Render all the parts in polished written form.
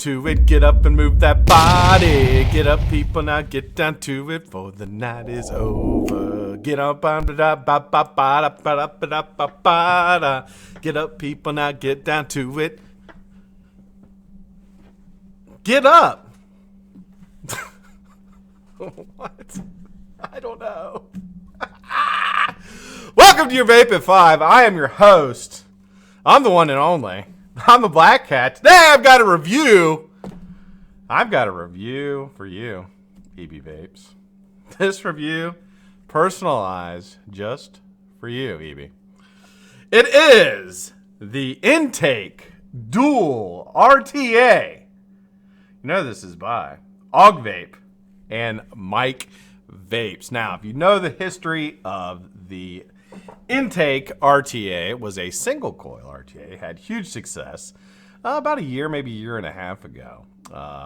to it. Get up and move that body. Get up, people, now get down to it, for the night is over. Get up, get up, people, now get down to it. Get up. What? I don't know. Welcome to your Vape at 5. I am your host. I'm the one and only. I'm the BlackCat. Today I've got a review. For you, EB Vapes. This review, personalized just for you, EB. It is the Intake Dual RTA. You know this is by Vape and Mike Vapes. Now, if you know the history of the Intake RTA, it was a single coil RTA, had huge success about a year, maybe a year and a half ago.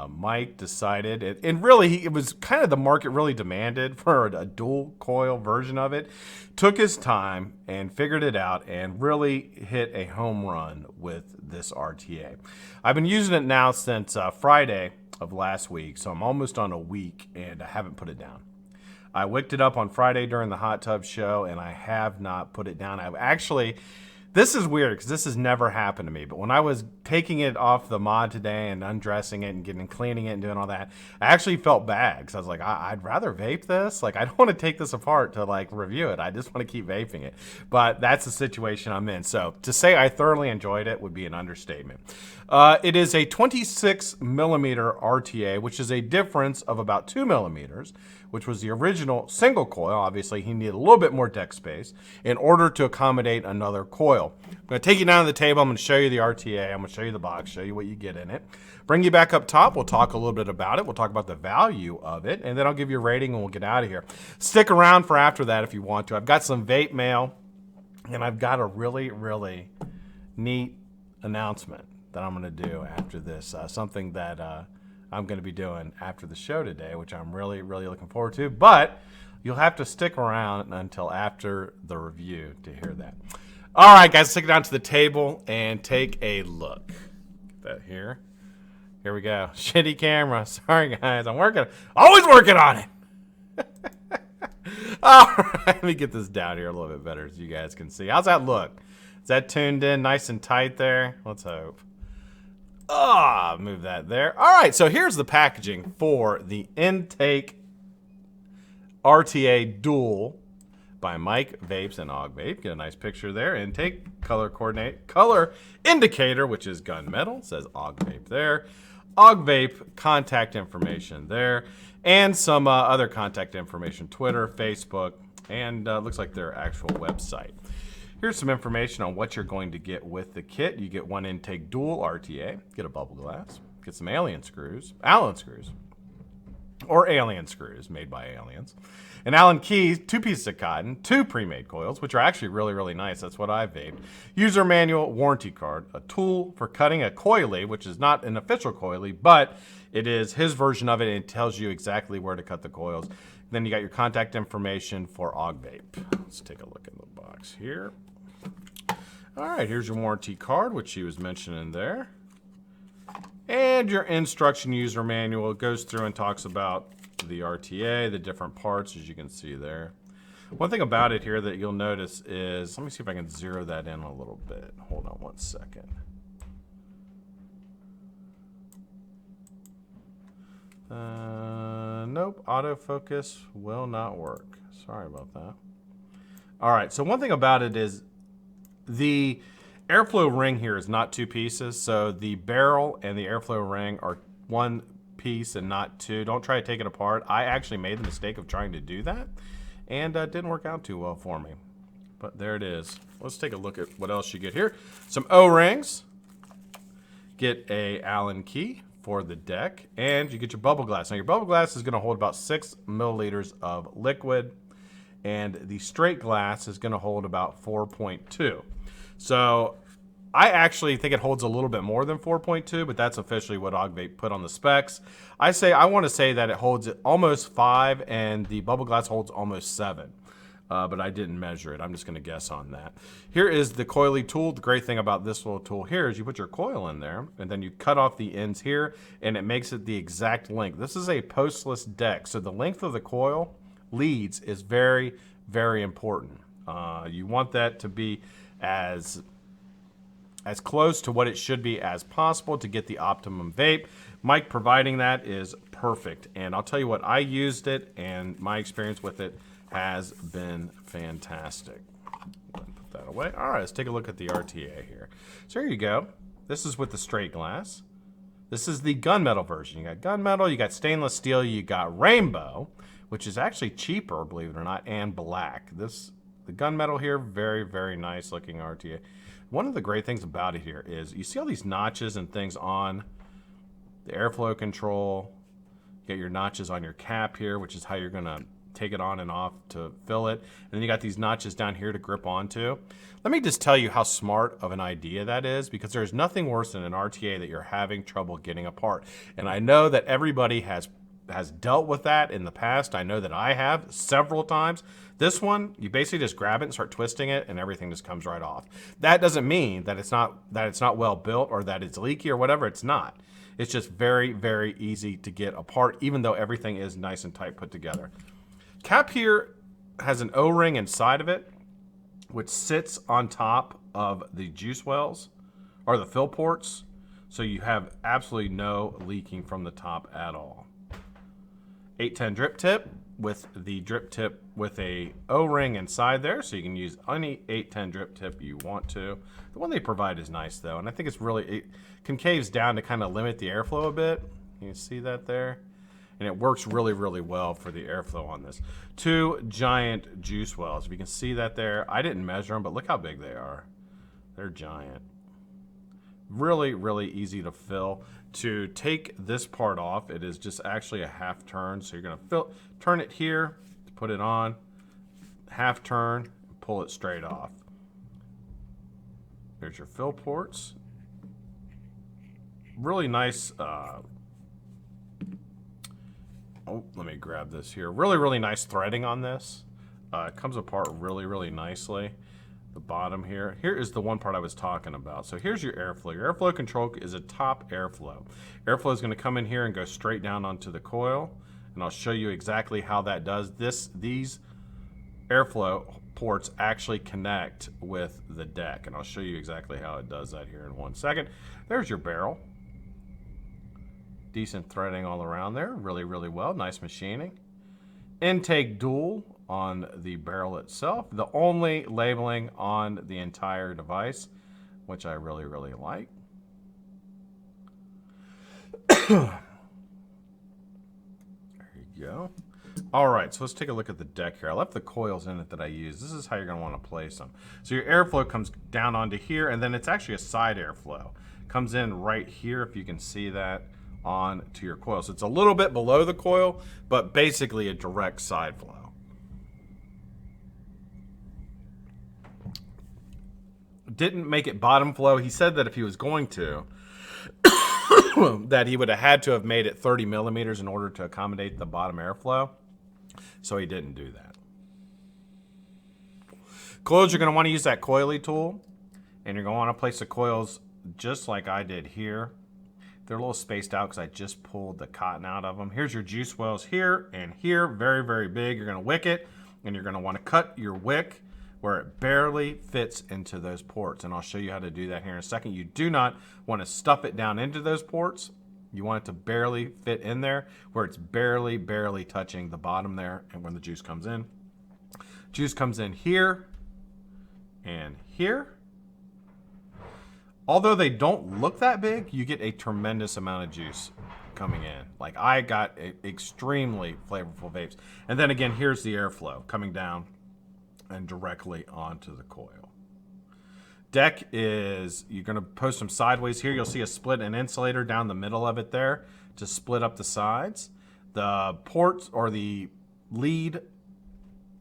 Mike decided, and really it was kind of the market really demanded for a dual coil version of it. Took his time and figured it out and really hit a home run with this RTA. I've been using it now since Friday of last week, so I'm almost on a week and I haven't put it down. I wicked it up on Friday during the hot tub show, and I have not put it down. This is weird because this has never happened to me, but when I was taking it off the mod today and undressing it and cleaning it and doing all that, I actually felt bad because I was like, I'd rather vape this. Like, I don't want to take this apart to like review it. I just want to keep vaping it. But that's the situation I'm in. So to say I thoroughly enjoyed it would be an understatement. It is a 26 millimeter RTA, which is a difference of about 2 millimeters, which was the original single coil. Obviously, he needed a little bit more deck space in order to accommodate another coil. I'm going to take you down to the table. I'm going to show you the RTA. I'm going to show you the box, show you what you get in it. Bring you back up top. We'll talk a little bit about it. We'll talk about the value of it, and then I'll give you a rating and we'll get out of here. Stick around for after that if you want to. I've got some vape mail, and I've got a really, really neat announcement that I'm going to do after this. Something that I'm going to be doing after the show today, which I'm really, really looking forward to. But you'll have to stick around until after the review to hear that. All right, guys, stick it down to the table and take a look. Get that here. Here we go. Shitty camera. Sorry, guys. I'm always working on it. All right, let me get this down here a little bit better so you guys can see. How's that look? Is that tuned in nice and tight there? Let's hope. Move that there. All right, so here's the packaging for the Intake RTA Dual by Mike Vapes and Vape. Get a nice picture there. Intake color indicator, which is gunmetal. It says Vape there. Vape contact information there, and some other contact information: Twitter, Facebook, and looks like their actual website. Here's some information on what you're going to get with the kit. You get one Intake Dual RTA, get a bubble glass, get some Allen screws made by aliens, an Allen key, 2 pieces of cotton, 2 pre-made coils, which are actually really, really nice. That's what I vaped. User manual, warranty card, a tool for cutting a coily, which is not an official coily, but it is his version of it, and it tells you exactly where to cut the coils. Then you got your contact information for Vape. Let's take a look in the box here. All right, here's your warranty card, which he was mentioning there. And your instruction user manual. It goes through and talks about the RTA, the different parts, as you can see there. One thing about it here that you'll notice is, let me see if I can zero that in a little bit. Hold on one second. Nope, autofocus will not work. Sorry about that. All right, so one thing about it is the airflow ring here is not 2 pieces, so the barrel and the airflow ring are 1 piece and not 2. Don't try to take it apart. I actually made the mistake of trying to do that, and it didn't work out too well for me. But there it is. Let's take a look at what else you get here. Some O-rings. Get a Allen key for the deck, and you get your bubble glass. Now your bubble glass is going to hold about 6 milliliters of liquid, and the straight glass is going to hold about 4.2. So I actually think it holds a little bit more than 4.2, but that's officially what Vape put on the specs. I want to say that it holds almost 5, and the bubble glass holds almost 7. but I didn't measure it. I'm just going to guess on that. Here is the coily tool. The great thing about this little tool here is you put your coil in there, and then you cut off the ends here, and it makes it the exact length. This is a postless deck, so the length of the coil leads is very, very important. You want that to be as close to what it should be as possible to get the optimum vape. Mike providing that is perfect. And I'll tell you what, I used it, and my experience with it has been fantastic. Put that away. All right, let's take a look at the RTA here. So here you go. This is with the straight glass. This is the gunmetal version. You got gunmetal, you got stainless steel, you got rainbow, which is actually cheaper, believe it or not, and black. The gunmetal here, very, very nice looking RTA. One of the great things about it here is you see all these notches and things on the airflow control. You got your notches on your cap here, which is how you're going to take it on and off to fill it. And then you got these notches down here to grip onto. Let me just tell you how smart of an idea that is, because there's nothing worse than an RTA that you're having trouble getting apart. And I know that everybody has dealt with that in the past. I know that I have several times. This one, you basically just grab it and start twisting it, and everything just comes right off. That doesn't mean that it's not well built or that it's leaky or whatever. It's not. It's just very, very easy to get apart, even though everything is nice and tight put together. Cap here has an O-ring inside of it, which sits on top of the juice wells or the fill ports, so you have absolutely no leaking from the top at all. 810 drip tip with the drip tip with a O-ring inside there, so you can use any 810 drip tip you want to. The one they provide is nice though, and I think it concaves down to kind of limit the airflow a bit. You can see that there, and it works really, really well for the airflow on this. 2 giant juice wells. If you can see that there, I didn't measure them, but look how big they are. They're giant. Really, really easy to fill. To take this part off, it is just actually a half turn. So you're gonna turn it here to put it on, half turn, and pull it straight off. There's your fill ports. Really nice. Let me grab this here. Really, really nice threading on this. It comes apart really, really nicely. The bottom here. Here is the one part I was talking about. So here's your airflow. Your airflow control is a top airflow. Airflow is going to come in here and go straight down onto the coil, and I'll show you exactly how that does. These airflow ports actually connect with the deck, and I'll show you exactly how it does that here in 1 second. There's your barrel. Decent threading all around there. Really, really well. Nice machining. Intake dual on the barrel itself. The only labeling on the entire device, which I really, really like. There you go. All right, so let's take a look at the deck here. I left the coils in it that I use. This is how you're going to want to place them. So your airflow comes down onto here, and then it's actually a side airflow. Comes in right here, if you can see that, on to your coil. So it's a little bit below the coil, but basically a direct side flow. Didn't make it bottom flow. He said that if he was going to, that he would have had to have made it 30 millimeters in order to accommodate the bottom airflow. So he didn't do that. Coils, you're going to want to use that coily tool, and you're going to want to place the coils just like I did here. They're a little spaced out because I just pulled the cotton out of them. Here's your juice wells here and here, very, very big. You're going to wick it, and you're going to want to cut your wick where it barely fits into those ports. And I'll show you how to do that here in a second. You do not want to stuff it down into those ports. You want it to barely fit in there where it's barely, barely touching the bottom there. And when the juice comes in here and here. Although they don't look that big, you get a tremendous amount of juice coming in. Like I got extremely flavorful vapes. And then again, here's the airflow coming down and directly onto the coil. Deck is, you're going to post them sideways here. You'll see a split and insulator down the middle of it there to split up the sides. The ports or the lead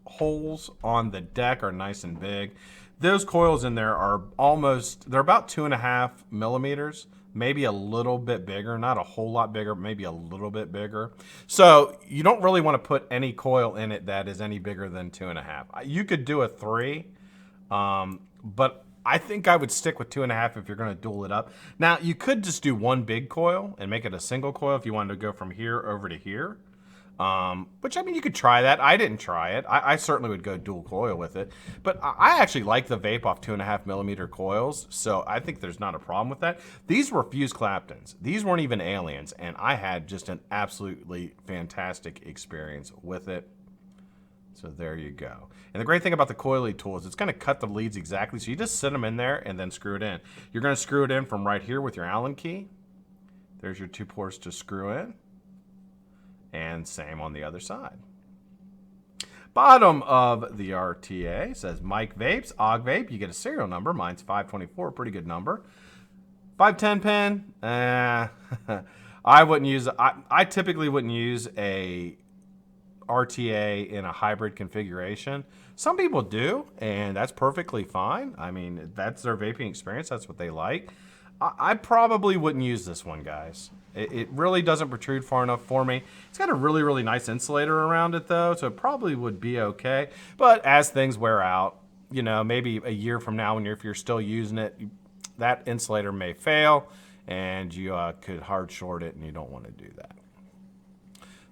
holes on the deck are nice and big. Those coils in there are they're about 2.5 millimeters, maybe a little bit bigger, not a whole lot bigger, maybe a little bit bigger. So you don't really want to put any coil in it that is any bigger than 2.5. You could do a 3, but I think I would stick with 2.5 if you're going to dual it up. Now, you could just do one big coil and make it a single coil if you wanted to go from here over to here. Which, I mean, you could try that. I didn't try it. I certainly would go dual coil with it. But I actually like the Vape off 2.5 millimeter coils, so I think there's not a problem with that. These were fused Claptons. These weren't even aliens, and I had just an absolutely fantastic experience with it. So there you go. And the great thing about the coily tool is it's going to cut the leads exactly. So you just sit them in there and then screw it in. You're going to screw it in from right here with your Allen key. There's your 2 ports to screw in. And same on the other side. Bottom of the RTA says Mike Vapes, Og Vape. You get a serial number. Mine's 524, pretty good number. 510 pin. I wouldn't use. I typically wouldn't use a RTA in a hybrid configuration. Some people do, and that's perfectly fine. I mean, that's their vaping experience. That's what they like. I probably wouldn't use this one, guys. It really doesn't protrude far enough for me. It's got a really, really nice insulator around it, though, so it probably would be okay. But as things wear out, you know, maybe a year from now, if you're still using it, that insulator may fail, and you could hard short it, and you don't want to do that.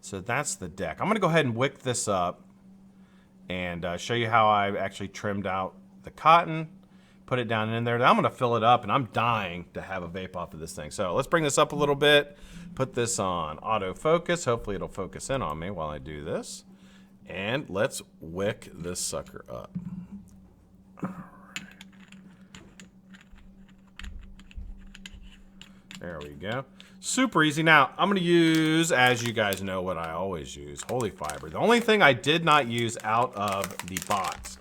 So that's the deck. I'm going to go ahead and wick this up and show you how I actually trimmed out the cotton, put it down in there. Now I'm going to fill it up, and I'm dying to have a vape off of this thing. So let's bring this up a little bit, put this on autofocus. Hopefully it'll focus in on me while I do this. And let's wick this sucker up. All right. There we go. Super easy. Now, I'm going to use, as you guys know, what I always use, Holy Fiber. The only thing I did not use out of the box.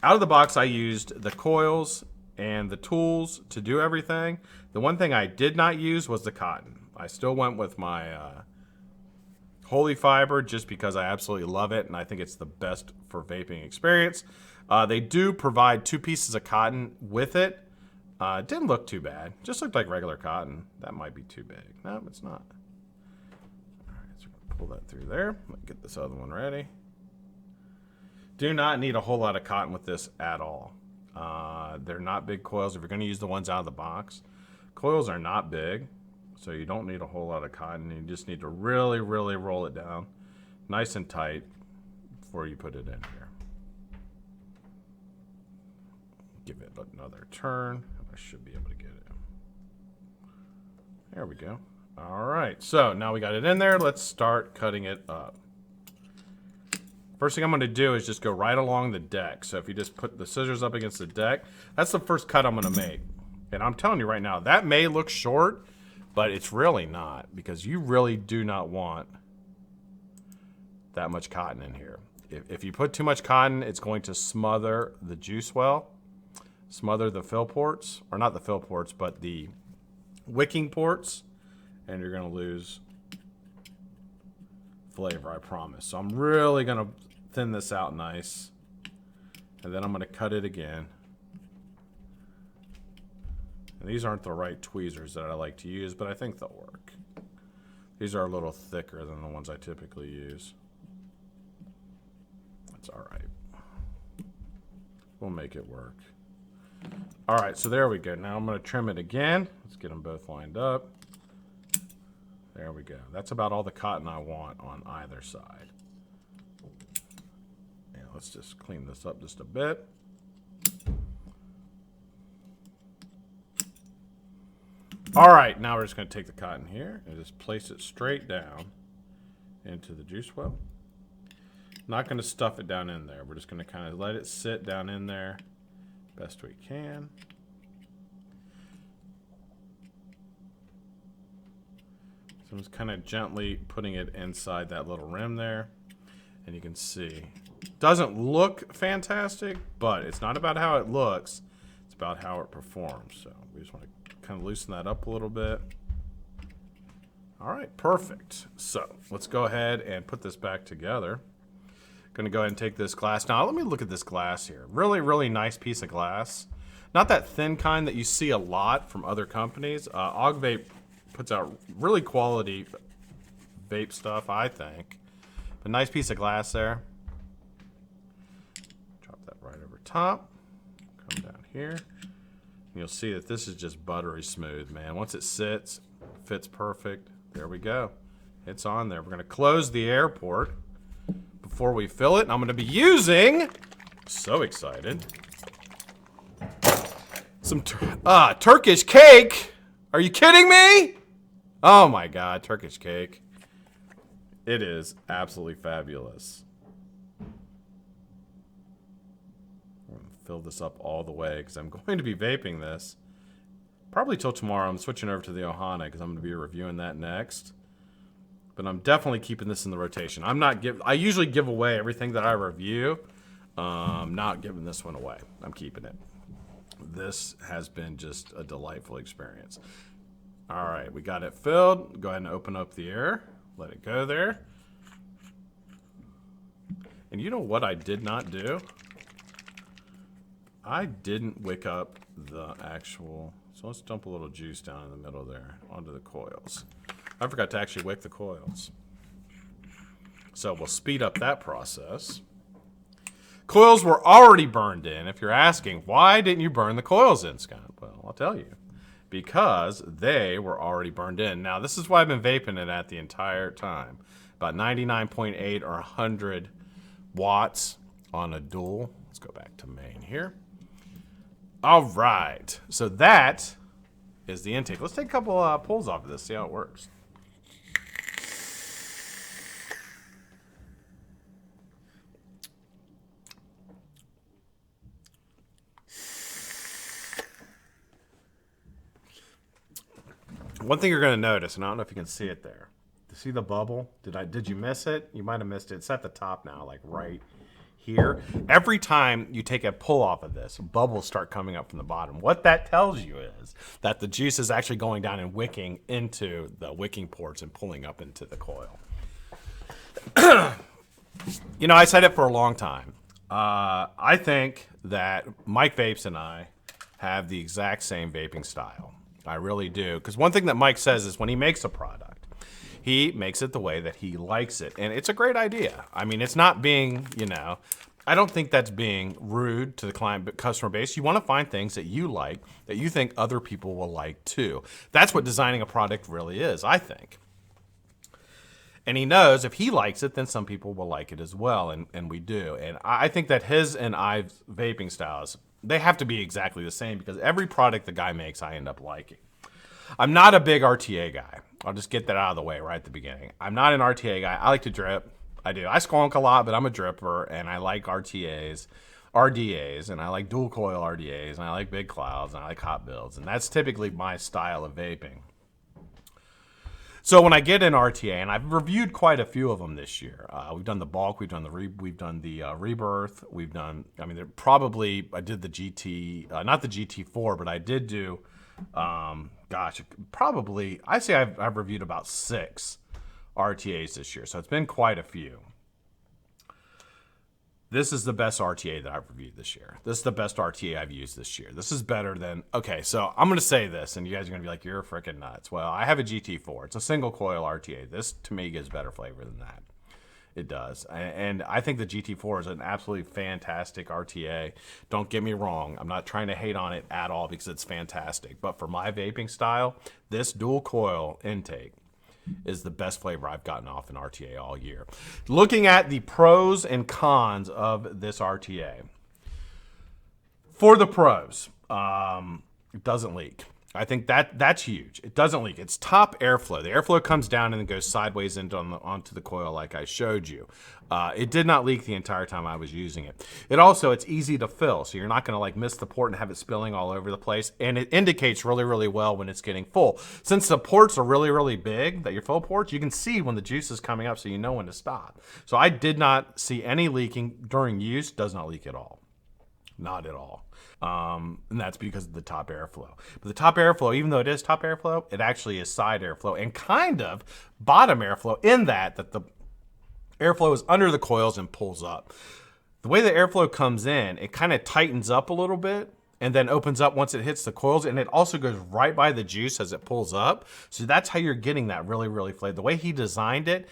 Out of the box, I used the coils and the tools to do everything. The one thing I did not use was the cotton. I still went with my Holy Fiber just because I absolutely love it, and I think it's the best for vaping experience. They do provide 2 pieces of cotton with it. It didn't look too bad. Just looked like regular cotton. That might be too big. No, it's not. All right, so we're gonna pull that through there. Let me get this other one ready. Do not need a whole lot of cotton with this at all. They're not big coils. If you're going to use the ones out of the box, coils are not big, so you don't need a whole lot of cotton. You just need to really, really roll it down nice and tight before you put it in here. Give it another turn. I should be able to get it. There we go. All right, so now we got it in there. Let's start cutting it up. First thing I'm going to do is just go right along the deck. So if you just put the scissors up against the deck, that's the first cut I'm going to make. And I'm telling you right now, that may look short, but it's really not, because you really do not want that much cotton in here. If you put too much cotton, it's going to smother the juice well, smother the fill ports, or not the fill ports, but the wicking ports, and you're going to lose flavor, I promise. So I'm really going to thin this out nice, and then I'm going to cut it again. And these aren't the right tweezers that I like to use, but I think they'll work. These are a little thicker than the ones I typically use. That's all right. We'll make it work. All right, so there we go. Now I'm going to trim it again. Let's get them both lined up. There we go. That's about all the cotton I want on either side. And let's just clean this up just a bit. All right, now we're just going to take the cotton here and just place it straight down into the juice well. Not going to stuff it down in there. We're just going to kind of let it sit down in there best we can. So I'm just kind of gently putting it inside that little rim there. And you can see, it doesn't look fantastic, but it's not about how it looks. It's about how it performs. So we just want to kind of loosen that up a little bit. All right, perfect. So let's go ahead and put this back together. Gonna go ahead and take this glass. Now, let me look at this glass here. Really, really nice piece of glass. Not that thin kind that you see a lot from other companies. Vape puts out really quality vape stuff, I think. But nice piece of glass there. Drop that right over top. Come down here. You'll see that this is just buttery smooth, man. Once it sits, fits perfect. There we go. It's on there. We're going to close the air port before we fill it. And I'm going to be using, so excited, some Turkish cake. Are you kidding me? Oh my God, Turkish cake. It is absolutely fabulous. Fill this up all the way because I'm going to be vaping this probably till tomorrow. I'm switching over to the Ohana because I'm going to be reviewing that next. But I'm definitely keeping this in the rotation. I usually give away everything that I review. Not giving this one away. I'm keeping it. This has been just a delightful experience. All right, we got it filled. Go ahead and open up the air. Let it go there. And you know what I did not do? I didn't wick up the actual, so let's dump a little juice down in the middle there onto the coils. I forgot to actually wick the coils. So we'll speed up that process. Coils were already burned in. If you're asking, why didn't you burn the coils in, Scott? Well, I'll tell you. Because they were already burned in. Now, this is why I've been vaping it at the entire time. About 99.8 or 100 watts on a dual. Let's go back to main here. All right, so that is the intake. Let's take a couple pulls off of this, see how it works. One thing you're going to notice, and I don't know if you can see it there. See the bubble? Did you miss it? You might have missed it. It's at the top now, like right here. Every time you take a pull off of this, bubbles start coming up from the bottom. What that tells you is that the juice is actually going down and wicking into the wicking ports and pulling up into the coil. You know, I said it for a long time. I think that Mike Vapes and I have the exact same vaping style. I really do. Because one thing that Mike says is when he makes a product, he makes it the way that he likes it. And it's a great idea. I mean, it's not being, you know, I don't think that's being rude to the client customer base. You want to find things that you like, that you think other people will like too. That's what designing a product really is, I think. And he knows if he likes it, then some people will like it as well, and we do. And I think that his and I's vaping styles, they have to be exactly the same because every product the guy makes, I end up liking. I'm not a big RTA guy. I'll just get that out of the way right at the beginning. I'm not an RTA guy. I like to drip. I do. I squonk a lot, but I'm a dripper, and I like RTAs, RDAs, and I like dual coil RDAs, and I like big clouds, and I like hot builds, and that's typically my style of vaping. So when I get an RTA, and I've reviewed quite a few of them this year. We've done the bulk, we've done the rebirth, we've done. I mean, I did the GT, not the GT4, but I did do. Probably I say I've reviewed about 6 RTAs this year, so it's been quite a few. This is the best RTA that I've reviewed this year. This is the best RTA I've used this year. This is better than, okay, so I'm going to say this, and you guys are going to be like, you're freaking nuts. Well, I have a GT4. It's a single coil RTA. This, to me, gives better flavor than that. It does. And I think the GT4 is an absolutely fantastic RTA. Don't get me wrong. I'm not trying to hate on it at all because it's fantastic. But for my vaping style, this dual coil intake is the best flavor I've gotten off an RTA all year. Looking at the pros and cons of this RTA. For the pros, it doesn't leak. I think that's huge. It doesn't leak. It's top airflow. The airflow comes down and then goes sideways onto the coil like I showed you. It did not leak the entire time I was using it. It's easy to fill, so you're not going to like miss the port and have it spilling all over the place. And it indicates really, really well when it's getting full. Since the ports are really, really big, that your fill ports, you can see when the juice is coming up so you know when to stop. So I did not see any leaking during use. Does not leak at all. Not at all. And that's because of the top airflow. But the top airflow, even though it is top airflow, it actually is side airflow and kind of bottom airflow in that the Airflow is under the coils and pulls up. The way the airflow comes in, it kind of tightens up a little bit and then opens up once it hits the coils, and it also goes right by the juice as it pulls up. So that's how you're getting that really, really flavor. The way he designed it,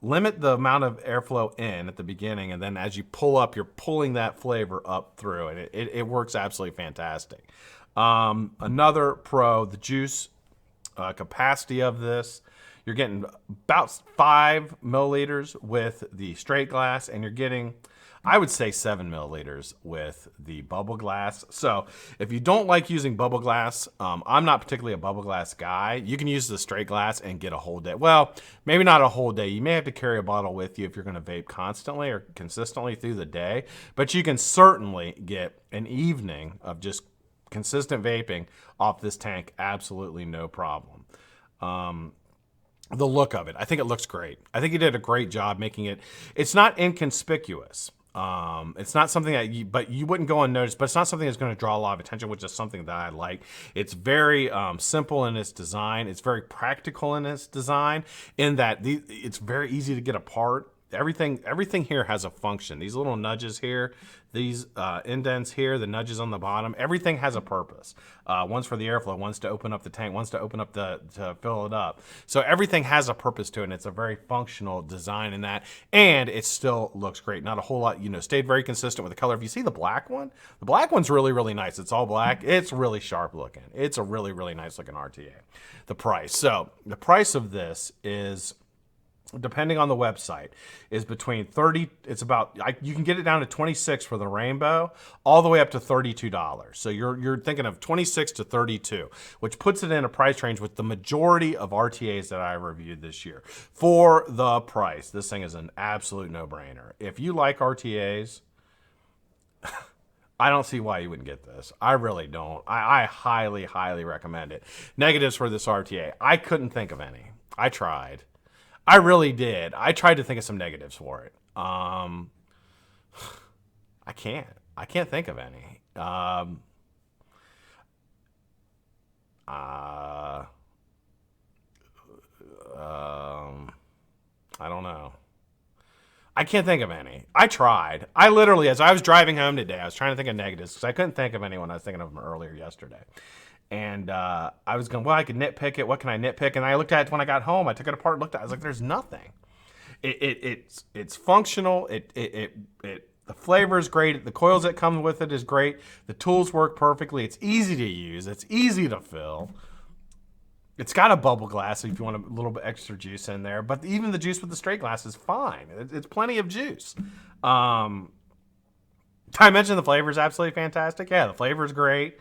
limit the amount of airflow in at the beginning, and then as you pull up, you're pulling that flavor up through, and it works absolutely fantastic. Another pro, the juice capacity of this, you're getting about 5 milliliters with the straight glass, and you're getting, I would say, 7 milliliters with the bubble glass. So if you don't like using bubble glass, I'm not particularly a bubble glass guy. You can use the straight glass and get a whole day. Well, maybe not a whole day. You may have to carry a bottle with you if you're going to vape constantly or consistently through the day. But you can certainly get an evening of just consistent vaping off this tank. Absolutely no problem. The look of it, I think it looks great. I think he did a great job making it. It's not inconspicuous. It's not something that you wouldn't go unnoticed, but it's not something that's going to draw a lot of attention, which is something that I like. It's very simple in its design. It's very practical in its design, in that it's very easy to get apart. Everything here has a function. These little nudges here, these indents here, the nudges on the bottom, everything has a purpose. One's for the airflow, one's to open up the tank, one's to open up to fill it up. So everything has a purpose to it, and it's a very functional design in that, and it still looks great. Not a whole lot, stayed very consistent with the color. If you see the black one's really, really nice. It's all black. It's really sharp looking. It's a really, really nice looking RTA. The price of this is, depending on the website, is between 30, you can get it down to 26 for the rainbow, all the way up to $32. So you're thinking of 26 to 32, which puts it in a price range with the majority of RTAs that I reviewed this year. For the price, this thing is an absolute no-brainer. If you like RTAs, I don't see why you wouldn't get this. I really don't. I highly, highly recommend it. Negatives for this RTA, I couldn't think of any. I tried. I really did. I tried to think of some negatives for it. I can't think of any. I don't know. I can't think of any. I tried. I literally, as I was driving home today, I was trying to think of negatives because I couldn't think of any when I was thinking of them earlier yesterday. And I was going, well, I could nitpick it. What can I nitpick? And I looked at it when I got home. I took it apart, looked at it. I was like, there's nothing. It's functional. The flavor is great. The coils that come with it is great. The tools work perfectly. It's easy to use. It's easy to fill. It's got a bubble glass if you want a little bit extra juice in there. But even the juice with the straight glass is fine. It's plenty of juice. I mentioned the flavor is absolutely fantastic. Yeah, the flavor is great.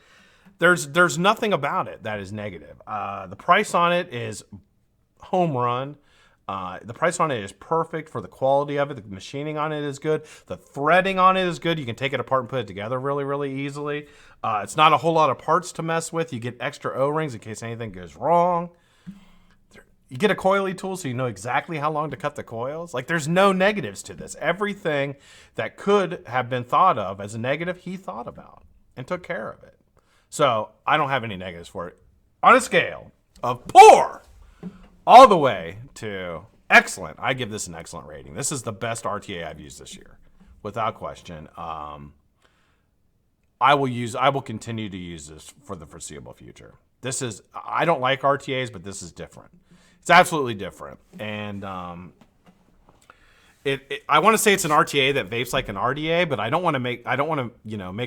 There's nothing about it that is negative. The price on it is home run. The price on it is perfect for the quality of it. The machining on it is good. The threading on it is good. You can take it apart and put it together really, really easily. It's not a whole lot of parts to mess with. You get extra O-rings in case anything goes wrong. You get a coily tool so you know exactly how long to cut the coils. Like, there's no negatives to this. Everything that could have been thought of as a negative, he thought about and took care of it. So I don't have any negatives for it. On a scale of poor all the way to excellent, I give this an excellent rating. This is the best RTA I've used this year, without question. I will continue to use this for the foreseeable future. I don't like RTAs, but this is different. It's absolutely different. And I want to say it's an RTA that vapes like an RDA, but I don't want to make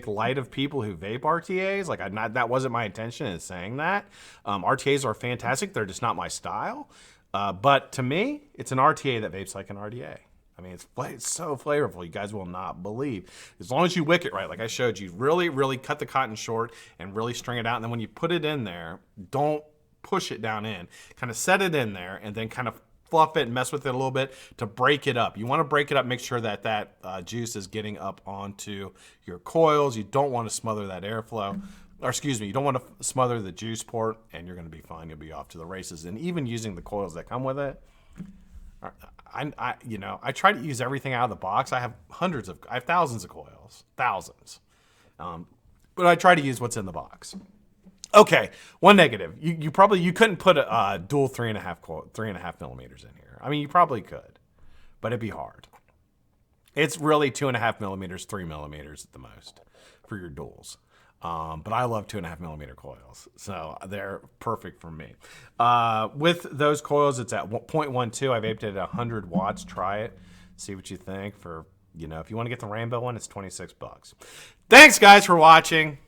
light of people who vape RTAs. That wasn't my intention in saying that. RTAs are fantastic. They're just not my style. But to me, it's an RTA that vapes like an RDA. I mean, it's so flavorful. You guys will not believe. As long as you wick it right, like I showed you, really, really cut the cotton short and really string it out. And then when you put it in there, don't push it down in. Kind of set it in there and then kind of fluff it and mess with it a little bit to break it up. You want to break it up, make sure that juice is getting up onto your coils. You don't want to smother that airflow. You don't want to smother the juice port, and you're going to be fine. You'll be off to the races. And even using the coils that come with it, I try to use everything out of the box. I have thousands of coils, thousands. But I try to use what's in the box. Okay, one negative. You couldn't put a dual 3.5 millimeters in here. I mean, you probably could, but it'd be hard. It's really 2.5 millimeters, 3 millimeters at the most for your duals. But I love 2.5 millimeter coils, so they're perfect for me. With those coils, it's at 0.12. I vaped it at 100 watts. Try it, see what you think. For if you want to get the rainbow one, it's $26. Thanks, guys, for watching.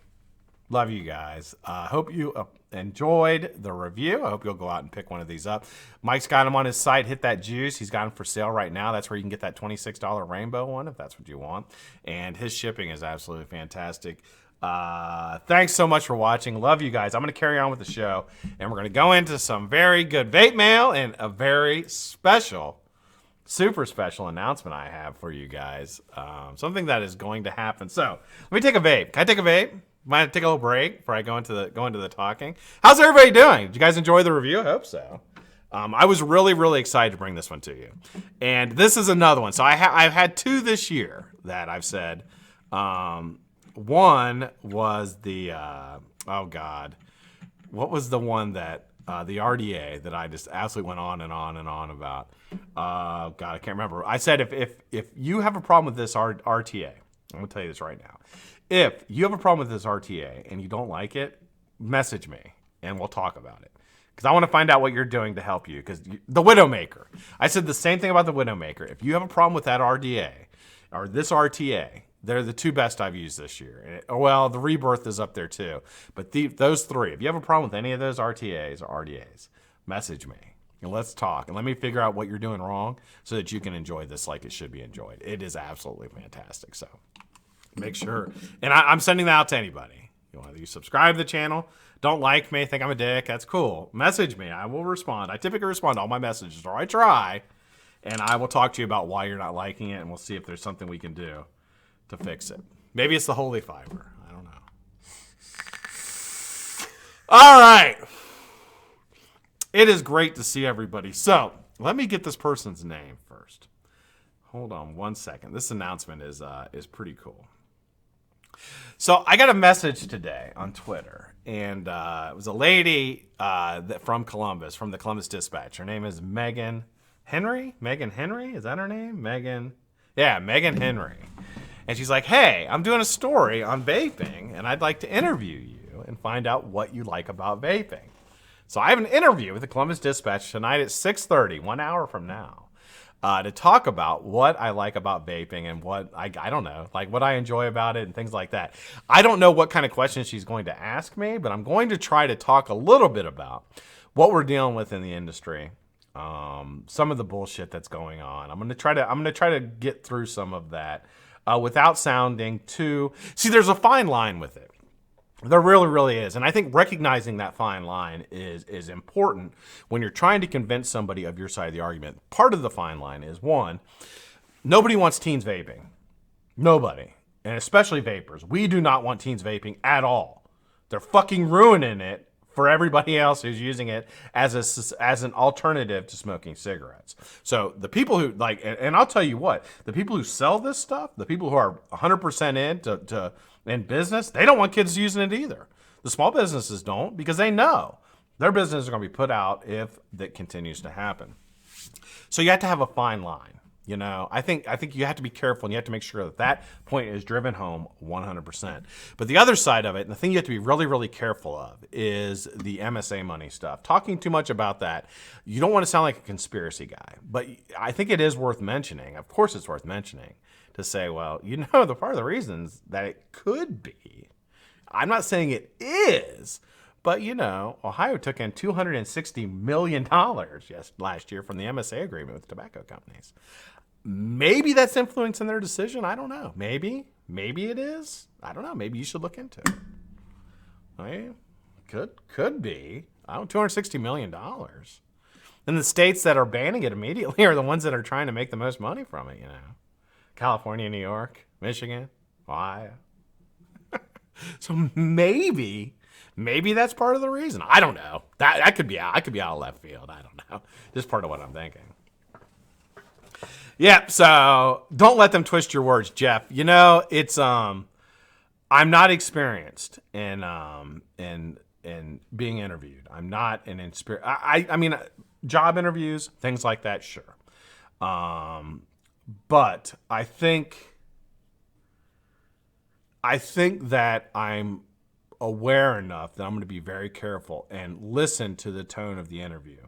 Love you guys. Hope you enjoyed the review. I hope you'll go out and pick one of these up. Mike's got them on his site. Hit that juice. He's got them for sale right now. That's where you can get that $26 rainbow one if that's what you want. And his shipping is absolutely fantastic. Thanks so much for watching. Love you guys. I'm going to carry on with the show, and we're going to go into some very good vape mail and a very special, super special announcement I have for you guys. Something that is going to happen. So let me take a vape. Can I take a vape? Might take a little break before I go into the talking. How's everybody doing? Did you guys enjoy the review? I hope so. I was really, really excited to bring this one to you. And this is another one. So I've had two this year that I've said. One was the, oh God, what was the one that, the RTA that I just absolutely went on and on and on about? God, I can't remember. I said if you have a problem with this RTA, I'm going to tell you this right now. If you have a problem with this RTA and you don't like it, message me and we'll talk about it. Because I want to find out what you're doing to help you. Because the Widowmaker. I said the same thing about the Widowmaker. If you have a problem with that RDA or this RTA, they're the two best I've used this year. Well, the Rebirth is up there too. But those three, if you have a problem with any of those RTAs or RDAs, message me. And let's talk. And let me figure out what you're doing wrong so that you can enjoy this like it should be enjoyed. It is absolutely fantastic. So make sure. And I'm sending that out to anybody. You subscribe to the channel. Don't like me. Think I'm a dick. That's cool. Message me. I will respond. I typically respond to all my messages, or I try. And I will talk to you about why you're not liking it. And we'll see if there's something we can do to fix it. Maybe it's the holy fiber. I don't know. All right. It is great to see everybody. So let me get this person's name first. Hold on one second. This announcement is pretty cool. So I got a message today on Twitter, and it was a lady from Columbus, from the Columbus Dispatch. Her name is Megan Henry. Megan Henry? Is that her name? Megan? Yeah, Megan Henry. And she's like, hey, I'm doing a story on vaping, and I'd like to interview you and find out what you like about vaping. So I have an interview with the Columbus Dispatch tonight at 6:30, 1 hour from now, to talk about what I like about vaping and what, I don't know, like what I enjoy about it and things like that. I don't know what kind of questions she's going to ask me, but I'm going to try to talk a little bit about what we're dealing with in the industry, some of the bullshit that's going on. I'm going to try to get through some of that. Without sounding too... See, there's a fine line with it. There really, really is. And I think recognizing that fine line is important when you're trying to convince somebody of your side of the argument. Part of the fine line is, one, nobody wants teens vaping. Nobody. And especially vapors. We do not want teens vaping at all. They're fucking ruining it for everybody else who's using it as an alternative to smoking cigarettes. So the people who like, and I'll tell you what, the people who sell this stuff, the people who are 100% in business, they don't want kids using it either. The small businesses don't, because they know their business is going to be put out if that continues to happen. So you have to have a fine line. I think you have to be careful, and you have to make sure that point is driven home 100%. But the other side of it, and the thing you have to be really, really careful of, is the MSA money stuff. Talking too much about that, you don't want to sound like a conspiracy guy. But I think it is worth mentioning. Of course it's worth mentioning to say, well, the part of the reasons that it could be, I'm not saying it is, but, Ohio took in $260 million last year from the MSA agreement with tobacco companies. Maybe that's influencing their decision. I don't know. Maybe it is. I don't know. Maybe you should look into it. I mean, could be. $260 million. And the states that are banning it immediately are the ones that are trying to make the most money from it, California, New York, Michigan, Ohio. So maybe that's part of the reason. I don't know. That could be out. I could be out of left field. I don't know. Just part of what I'm thinking. Yeah, so don't let them twist your words, Jeff. It's I'm not experienced in being interviewed. I'm not an I mean, job interviews, things like that, sure. But I think that I'm aware enough that I'm going to be very careful and listen to the tone of the interview.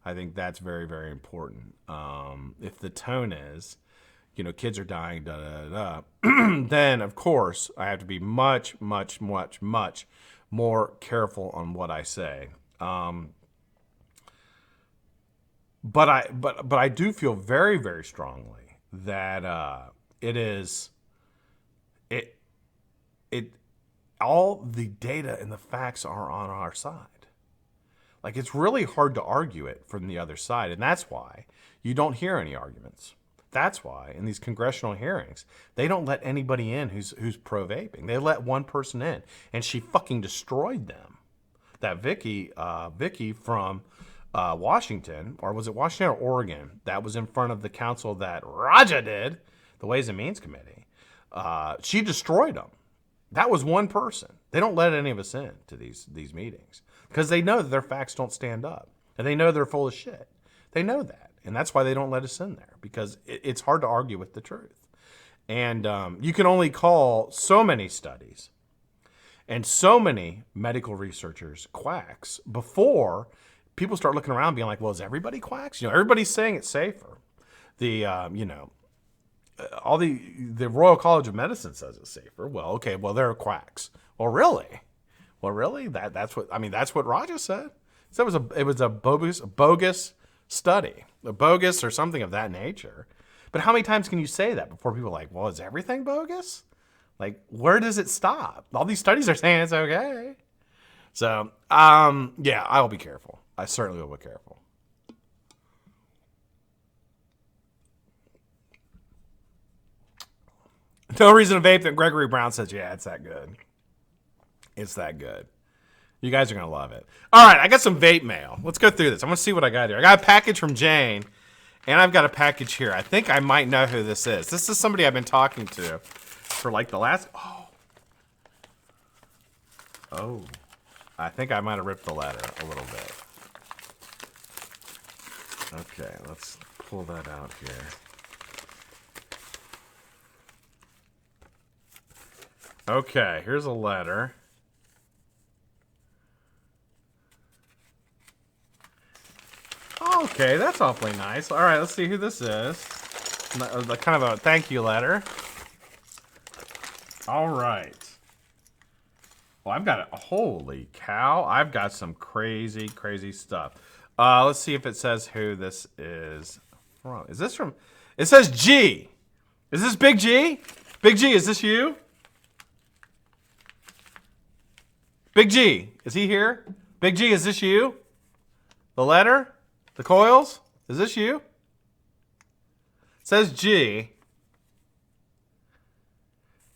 I think that's very, very important. If the tone is, kids are dying, da da da, then of course I have to be much, much, much, much more careful on what I say. But I do feel very, very strongly that all the data and the facts are on our side. Like, it's really hard to argue it from the other side, and that's why you don't hear any arguments. That's why in these congressional hearings, they don't let anybody in who's pro-vaping. They let one person in, and she fucking destroyed them. That Vicky from Washington, or was it Washington or Oregon, that was in front of the council that Raja did, the Ways and Means Committee. She destroyed them. That was one person. They don't let any of us in to these meetings because they know that their facts don't stand up, and they know they're full of shit. They know that, and that's why they don't let us in there, because it's hard to argue with the truth. And you can only call so many studies and so many medical researchers quacks before people start looking around being like, well, is everybody quacks? Everybody's saying it's safer. All the Royal College of Medicine says it's safer. Well, okay, well, they're quacks. Well, really? That's what Raja said. So it was a bogus study, a bogus or something of that nature. But how many times can you say that before people are like, well, is everything bogus? Like, where does it stop? All these studies are saying it's okay. So, yeah, I'll be careful. I certainly will be careful. No reason to vape that Gregory Brown says, yeah, it's that good. It's that good. You guys are going to love it. All right, I got some vape mail. Let's go through this. I'm going to see what I got here. I got a package from Jane, and I've got a package here. I think I might know who this is. This is somebody I've been talking to for like the last... Oh. I think I might have ripped the letter a little bit. Okay, let's pull that out here. Okay, here's a letter. Okay, that's awfully nice. All right, let's see who this is. Kind of a thank you letter. All right. Well, I've got holy cow. I've got some crazy, crazy stuff. Let's see if it says who this is from. Is this from? It says G. Is this Big G? Big G, is this you? Big G, is he here? Big G, is this you? The letter? The coils? Is this you? It says G.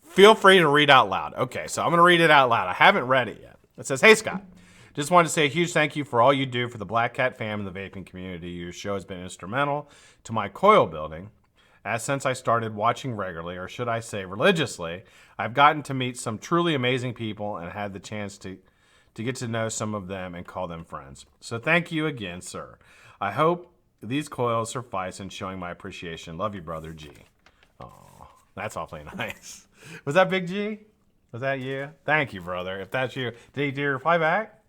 Feel free to read out loud. Okay, so I'm going to read it out loud. I haven't read it yet. It says, hey, Scott. Just wanted to say a huge thank you for all you do for the BlackCatfam and the vaping community. Your show has been instrumental to my coil building. As since I started watching regularly, or should I say religiously, I've gotten to meet some truly amazing people and had the chance to get to know some of them and call them friends. So thank you again, sir. I hope these coils suffice in showing my appreciation. Love you, brother G. Oh, that's awfully nice. Was that Big G? Was that you? Thank you, brother. If that's you. Did you reply back?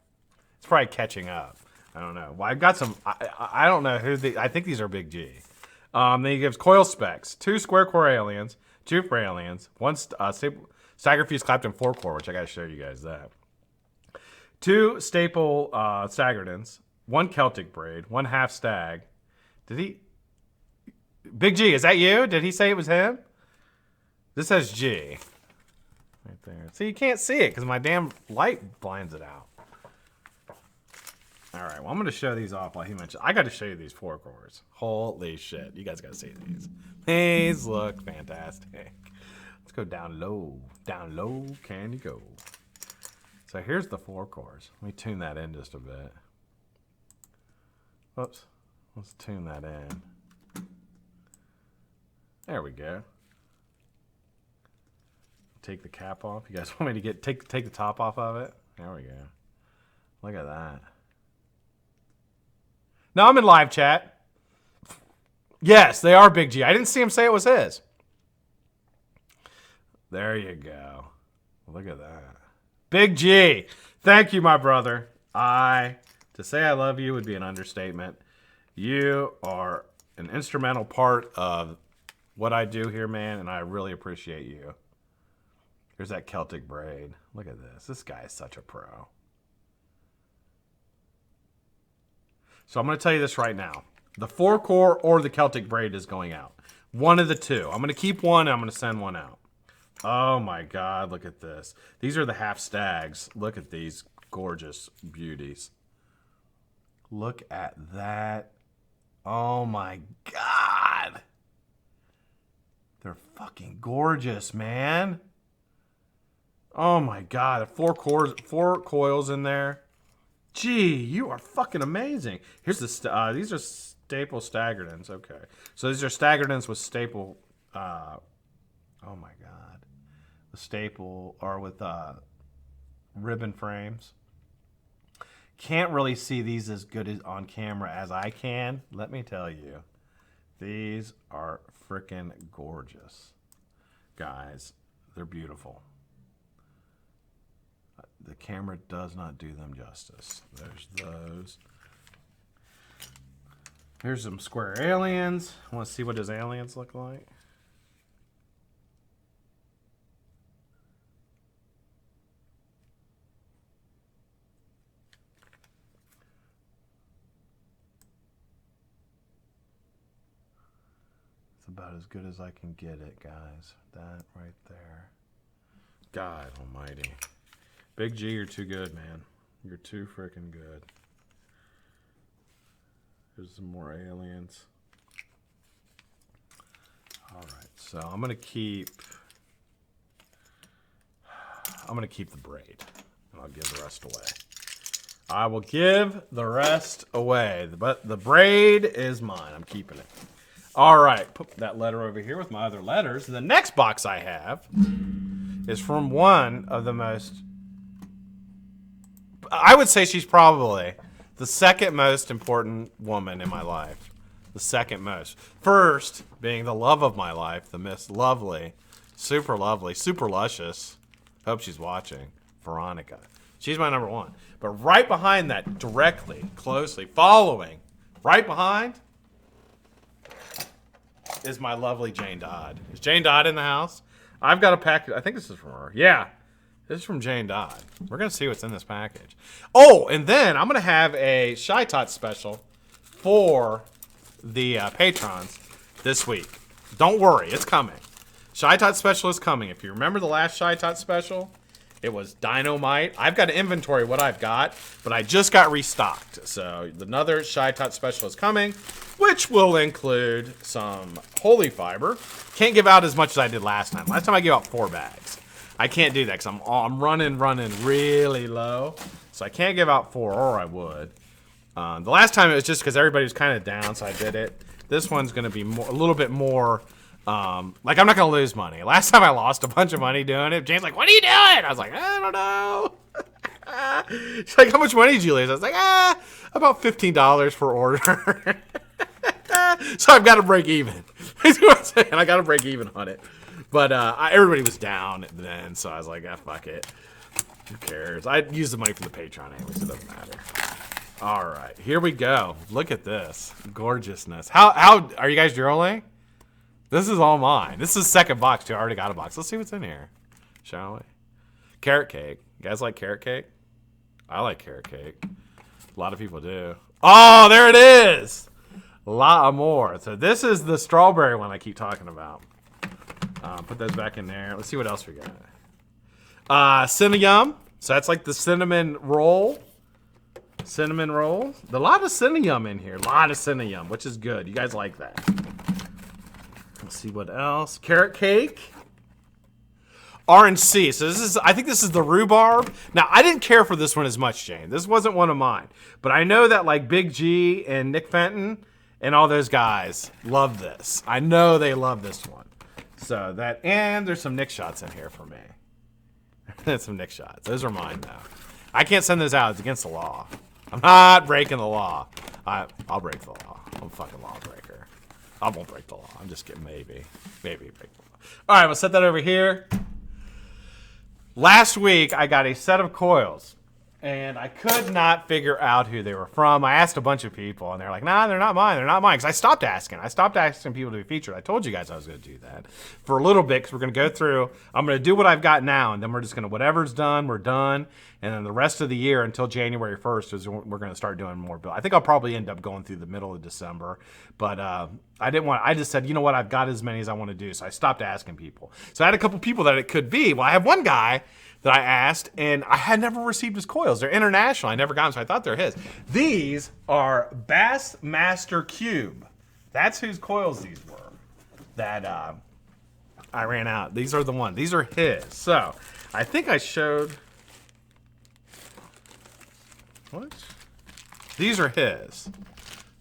It's probably catching up. I don't know. Well, I've got some, I don't know who I think these are Big G. Then he gives coil specs: 2 square core aliens, 2 for aliens, 1 stagger fuse clapped in 4 core, which I got to show you guys that. 2 staple Staggertons, 1 Celtic braid, 1 half stag. Did he? Big G, is that you? Did he say it was him? This says G. Right there. See, you can't see it because my damn light blinds it out. All right, well, I'm going to show these off while he mentioned. I got to show you these 4 cores. Holy shit. You guys got to see these. These look fantastic. Let's go down low. Down low can you go? So here's the 4 cores. Let me tune that in just a bit. Whoops. Let's tune that in. There we go. Take the cap off. You guys want me to take the top off of it? There we go. Look at that. No, I'm in live chat. Yes, they are Big G. I didn't see him say it was his. There you go. Look at that. Big G. Thank you, my brother. To say I love you would be an understatement. You are an instrumental part of what I do here, man, and I really appreciate you. Here's that Celtic braid. Look at this. This guy is such a pro. So I'm going to tell you this right now. The 4-core or the Celtic braid is going out. One of the two. I'm going to keep one, and I'm going to send one out. Oh, my God. Look at this. These are the half stags. Look at these gorgeous beauties. Look at that. Oh, my God. They're fucking gorgeous, man. Oh, my God. 4 coils in there. Gee, you are fucking amazing. Here's the these are staple staggertons. Okay, so these are staggertons with staple. Oh my God, the staple or with ribbon frames. Can't really see these as good as on camera as I can. Let me tell you, these are freaking gorgeous, guys. They're beautiful. The camera does not do them justice. There's those. Here's some square aliens. Want to see what his aliens look like? It's about as good as I can get it, guys. That right there. God almighty. Big G, you're too good, man. You're too freaking good. Here's some more aliens. All right, so I'm gonna keep the braid, and I'll give the rest away. I will give the rest away, but the braid is mine. I'm keeping it. All right, put that letter over here with my other letters. The next box I have is from one of the most. I would say she's probably the second most important woman in my life. The second most. First being the love of my life, the Miss Lovely, super luscious. Hope she's watching. Veronica. She's my number one. But right behind that, directly, closely, following, right behind, is my lovely Jane Dodd. Is Jane Dodd in the house? I've got a package. I think this is from her. Yeah. This is from Jane Dodd. We're going to see what's in this package. Oh, and then I'm going to have a Shy Tot special for the patrons this week. Don't worry, it's coming. Shy Tot special is coming. If you remember the last Shy Tot special, it was dynamite. I've got an inventory of what I've got, but I just got restocked. So another Shy Tot special is coming, which will include some holy fiber. Can't give out as much as I did last time. Last time I gave out 4 bags. I can't do that because I'm running really low. So I can't give out 4, or I would. The last time it was just because everybody was kind of down, so I did it. This one's going to be a little bit more, like I'm not going to lose money. Last time I lost a bunch of money doing it. Jane's like, what are you doing? I was like, I don't know. She's like, how much money did you lose? I was like, about $15 per order. So I've got to break even. That's what I'm saying. I got to break even on it. But everybody was down then, so I was like, fuck it. Who cares? I use the money from the Patreon anyway, so it doesn't matter. All right, here we go. Look at this gorgeousnness. How are you guys drilling? This is all mine. This is the second box too. I already got a box. Let's see what's in here, shall we? Carrot cake. You guys like carrot cake? I like carrot cake. A lot of people do. Oh, there it is. A lot more. So this is the strawberry one I keep talking about. Put those back in there. Let's see what else we got. Cinnamon. So that's like the cinnamon roll. Cinnamon roll. A lot of cinnamon in here. A lot of cinnamon, which is good. You guys like that. Let's see what else. Carrot cake. RNC. So this is, I think this is the rhubarb. Now, I didn't care for this one as much, Jane. This wasn't one of mine. But I know that like Big G and Nick Fenton and all those guys love this. I know they love this one. So that, and there's some Nick shots in here for me. Some Nick shots. Those are mine now. I can't send those out. It's against the law. I'm not breaking the law. I'll break the law. I'm a fucking lawbreaker. I won't break the law. I'm just kidding. Maybe break the law. All right, we'll set that over here. Last week, I got a set of coils, and I could not figure out who they were from. I asked a bunch of people, and they're like, nah, they're not mine. They're not mine, because I stopped asking. I stopped asking people to be featured. I told you guys I was going to do that for a little bit, because we're going to go through. I'm going to do what I've got now, and then we're just going to, whatever's done, we're done. And then the rest of the year until January 1st is when we're going to start doing more build. I think I'll probably end up going through the middle of December. But I just said, you know what? I've got as many as I want to do. So I stopped asking people. So I had a couple people that it could be. Well, I have one guy that I asked, and I had never received his coils. They're international. I never got them, so I thought they're his. These are Bassmaster Cube. That's whose coils these were that I ran out. These are the ones. These are his. So I think I showed... What? These are his.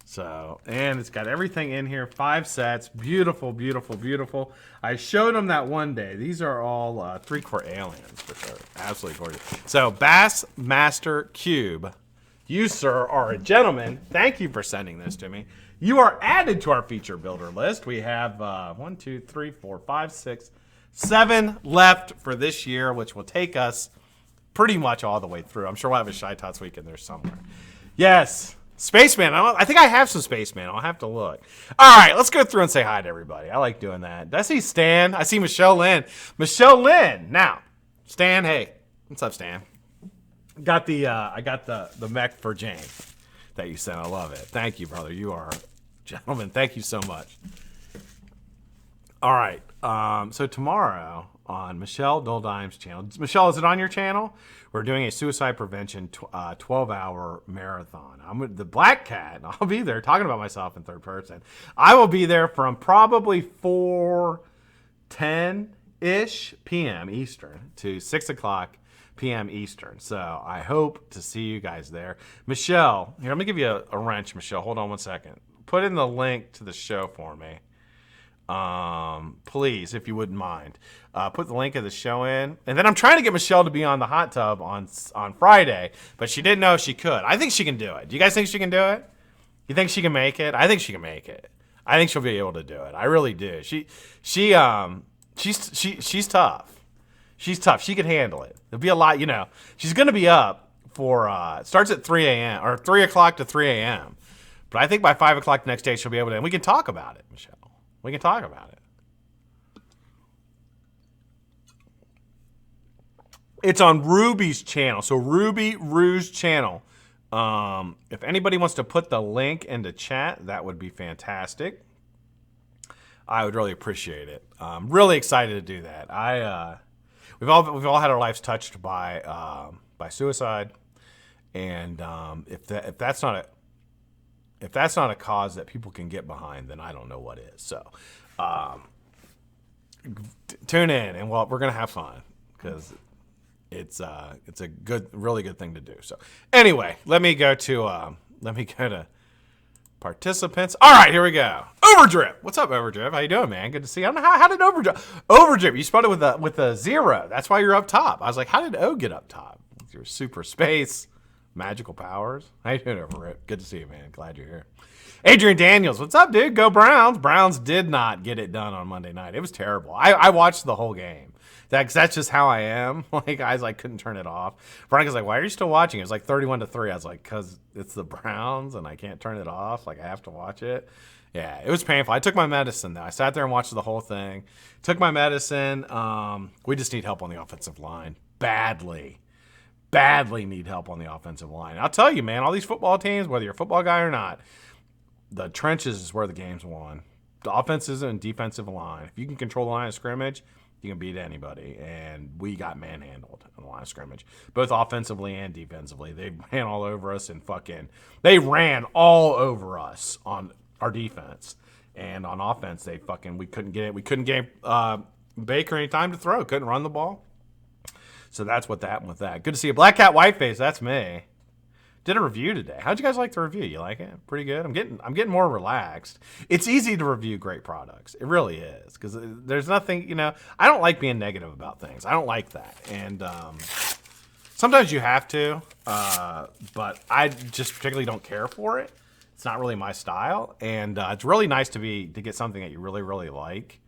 So, and it's got everything in here. 5 sets. Beautiful, beautiful, beautiful. I showed them that one day. These are all 3-quart aliens, which are absolutely gorgeous. So, Bassmaster Cube. You, sir, are a gentleman. Thank you for sending this to me. You are added to our feature builder list. We have 1, 2, 3, 4, 5, 6, 7 left for this year, which will take us pretty much all the way through. I'm sure we'll have a Shy Tots week in there somewhere. Yes. Spaceman. I think I have some Spaceman. I'll have to look. All right, let's go through and say hi to everybody. I like doing that. Did I see Stan? I see Michelle Lynn. Michelle Lynn. Now, Stan, hey. What's up, Stan? I got the mech for Jane that you sent. I love it. Thank you, brother. You are a gentleman. Thank you so much. All right. So tomorrow on Michelle Doldime's channel. Michelle, is it on your channel? We're doing a suicide prevention 12-hour marathon. I'm with the BlackCat. I'll be there talking about myself in third person. I will be there from probably 4:10-ish p.m. Eastern to 6 o'clock p.m. Eastern. So I hope to see you guys there. Michelle, here, let me give you a wrench, Michelle. Hold on one second. Put in the link to the show for me. Please, if you wouldn't mind, put the link of the show in, and then I'm trying to get Michelle to be on the hot tub on Friday, but she didn't know if she could. I think she can do it. Do you guys think she can do it? You think she can make it? I think she can make it. I think she'll be able to do it. I really do. She's tough. She's tough. She could handle it. There'll be a lot, you know. She's gonna be up for starts at 3 a.m. or 3 o'clock to 3 a.m. But I think by 5 o'clock the next day she'll be able to, and we can talk about it, Michelle. We can talk about it. It's on Ruby's channel. So Ruby Rouge channel. If anybody wants to put the link into chat, that would be fantastic. I would really appreciate it. I'm really excited to do that. We've all had our lives touched by suicide, and if that's not a cause that people can get behind, then I don't know what is. So, tune in, and we're gonna have fun because it's a really good thing to do. So, anyway, let me go to participants. All right, here we go. Overdrip. What's up, Overdrip? How you doing, man? Good to see you. I don't know how did Overdrip? You spelled it with a 0. That's why you're up top. I was like, how did O get up top? With your super space. Magical powers. How you doing, Overdrip? Good to see you, man. Glad you're here. Adrian Daniels, what's up, dude? Go Browns. Browns did not get it done on Monday night. It was terrible. I watched the whole game. That's just how I am. Like, I couldn't turn it off. Frank was like, why are you still watching? It was like 31-3. I was like, because it's the Browns and I can't turn it off. Like, I have to watch it. Yeah, it was painful. I took my medicine, though. I sat there and watched the whole thing. Took my medicine. We just need help on the offensive line. Badly need help on the offensive line. I'll tell you, man, all these football teams, whether you're a football guy or not, the trenches is where the game's won. The offensive and defensive line. If you can control the line of scrimmage, you can beat anybody. And we got manhandled on the line of scrimmage, both offensively and defensively. They ran all over us and they ran all over us on our defense. And on offense, we couldn't get it. We couldn't get Baker any time to throw. Couldn't run the ball. So that's what happened with that. Good to see you. Black Cat Whiteface, that's me. Did a review today. How'd you guys like the review? You like it? Pretty good. I'm getting more relaxed. It's easy to review great products. It really is, because there's nothing, you know. I don't like being negative about things. I don't like that, and sometimes you have to, but I just particularly don't care for it. It's not really my style, and it's really nice to get something that you really, really like,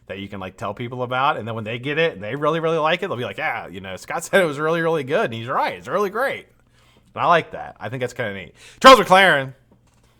that you can like tell people about, and then when they get it and they really, really like it, they'll be like, yeah, you know, Scott said it was really, really good, and he's right. It's really great. And I like that. I think that's kind of neat. Charles McLaren,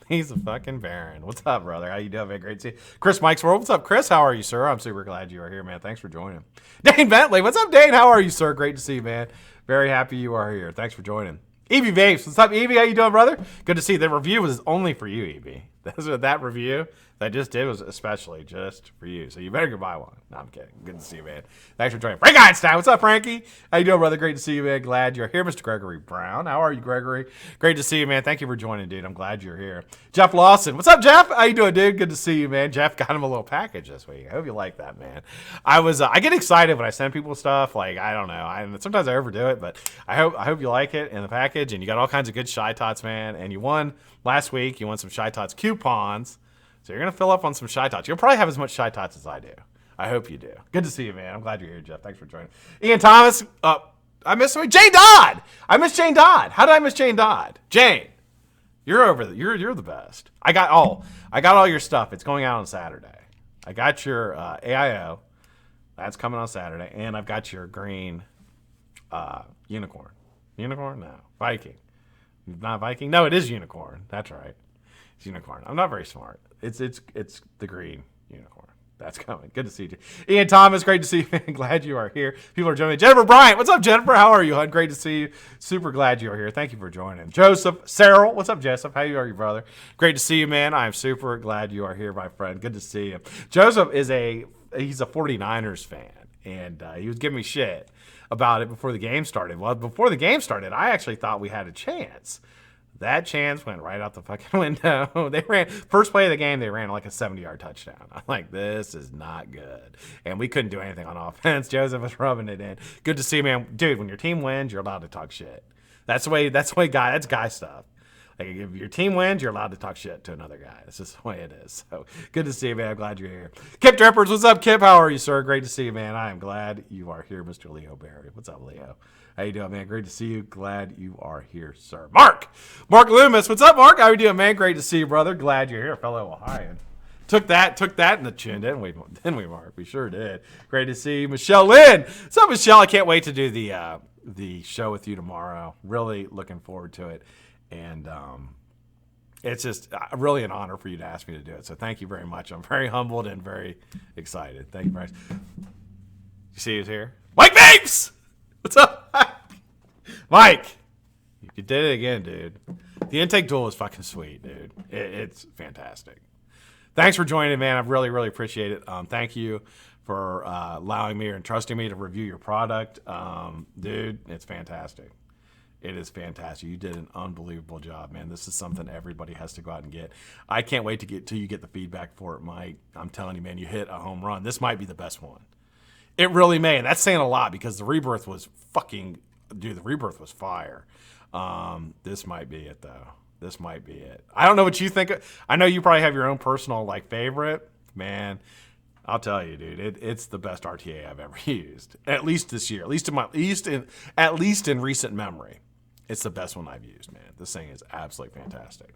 he's a fucking Baron. What's up, brother? How you doing, man? Great to see you. Chris Mike's World. What's up, Chris? How are you, sir? I'm super glad you are here, man. Thanks for joining. Dane Bentley. What's up, Dane? How are you, sir? Great to see you, man. Very happy you are here. Thanks for joining. Evie Vapes. What's up, Evie? How you doing, brother? Good to see you. The review was only for you, Evie. That review that I just did was especially just for you. So you better go buy one. No, I'm kidding. Good to see you, man. Thanks for joining. Frank Einstein. What's up, Frankie? How you doing, brother? Great to see you, man. Glad you're here. Mr. Gregory Brown. How are you, Gregory? Great to see you, man. Thank you for joining, dude. I'm glad you're here. Jeff Lawson. What's up, Jeff? How you doing, dude? Good to see you, man. Jeff got him a little package this week. I hope you like that, man. I get excited when I send people stuff. Like, I don't know. Sometimes I overdo it, but I hope you like it in the package. And you got all kinds of good Shy Tots, man. And you won last week. You won some Shy Tots coupons. So you're going to fill up on some Shy Tots. You'll probably have as much Shy Tots as I do. I hope you do. Good to see you, man. I'm glad you're here, Jeff. Thanks for joining. Ian Thomas. I missed somebody. Jane Dodd. I missed Jane Dodd. How did I miss Jane Dodd? Jane, you're the best. I got all your stuff. It's going out on Saturday. I got your AIO. That's coming on Saturday. And I've got your green unicorn. Unicorn? No. Viking. Not Viking? No, it is unicorn. That's right. It's unicorn. I'm not very smart. It's the green unicorn. That's coming. Good to see you. Ian Thomas, great to see you, man. Glad you are here. People are joining. Jennifer Bryant, what's up, Jennifer? How are you, hon? Great to see you. Super glad you are here. Thank you for joining. Joseph Cyril, what's up, Joseph? How are you, brother? Great to see you, man. I'm super glad you are here, my friend. Good to see you. Joseph he's a 49ers fan, and he was giving me shit about it before the game started. Well, before the game started, I actually thought we had a chance. That chance went right out the fucking window. They ran first play of the game. They ran like a 70-yard touchdown. I'm like, this is not good, and we couldn't do anything on offense. Joseph was rubbing it in. Good to see you, man, dude. When your team wins, you're allowed to talk shit. That's guy stuff. Like, if your team wins, you're allowed to talk shit to another guy. That's just the way it is. So good to see you, man. I'm glad you're here. Kip Drippers, what's up, Kip? How are you, sir? Great to see you, man. I am glad you are here, Mr. Leo Barry. What's up, Leo? How you doing, man? Great to see you. Glad you are here, sir. Mark Loomis. What's up, Mark? How you doing, man? Great to see you, brother. Glad you're here, fellow Ohioan. Took that in the chin, didn't we? Didn't we, Mark? We sure did. Great to see you, Michelle Lynn. What's up, Michelle? I can't wait to do the show with you tomorrow. Really looking forward to it, and it's just really an honor for you to ask me to do it. So thank you very much. I'm very humbled and very excited. Thank you very much. You see who's here? Mike Vapes! What's up, Mike? You did it again, dude. The intake tool is fucking sweet, dude. It's fantastic. Thanks for joining, man. I really, really appreciate it. Thank you for allowing me and trusting me to review your product. Dude, it's fantastic. It is fantastic. You did an unbelievable job, man. This is something everybody has to go out and get. I can't wait till you get the feedback for it, Mike. I'm telling you, man, you hit a home run. This might be the best one. It really may, and that's saying a lot because the Rebirth was the Rebirth was fire. This might be it, though. This might be it. I don't know what you think. I know you probably have your own personal favorite. Man, I'll tell you, dude, it's the best RTA I've ever used. At least this year. At least in recent memory. It's the best one I've used, man. This thing is absolutely fantastic.